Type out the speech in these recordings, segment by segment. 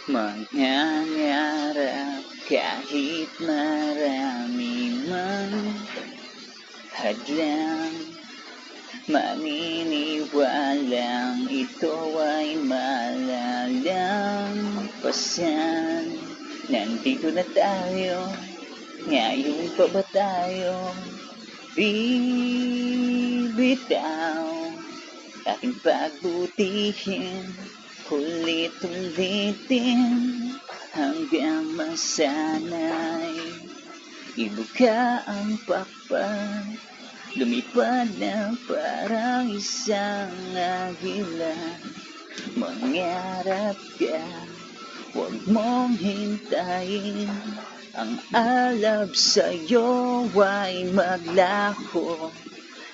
Mangangarap kahit marami mang hadlang, maniniwalang ito ay malalampasan. Nandito na tayo, ngayon pa ba tayo bibitaw? Aking pagbutihin, ulit-ulitin hanggang masanay. Ibuka ang pakpak, lumipad na parang isang agila. Mangarap ka, huwag mong hintayin. Ang alab sa'yo ay maglaho,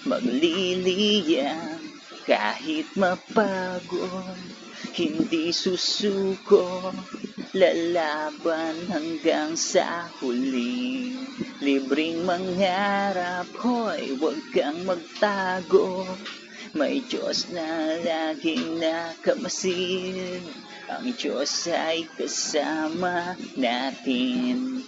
magliliyang kahit mapagod. Hindi susuko, lalaban hanggang sa huli. Libreng mangarap, hoy, huwag kang magtago. May Diyos na laging nakamasid. Ang Diyos ay kasama natin.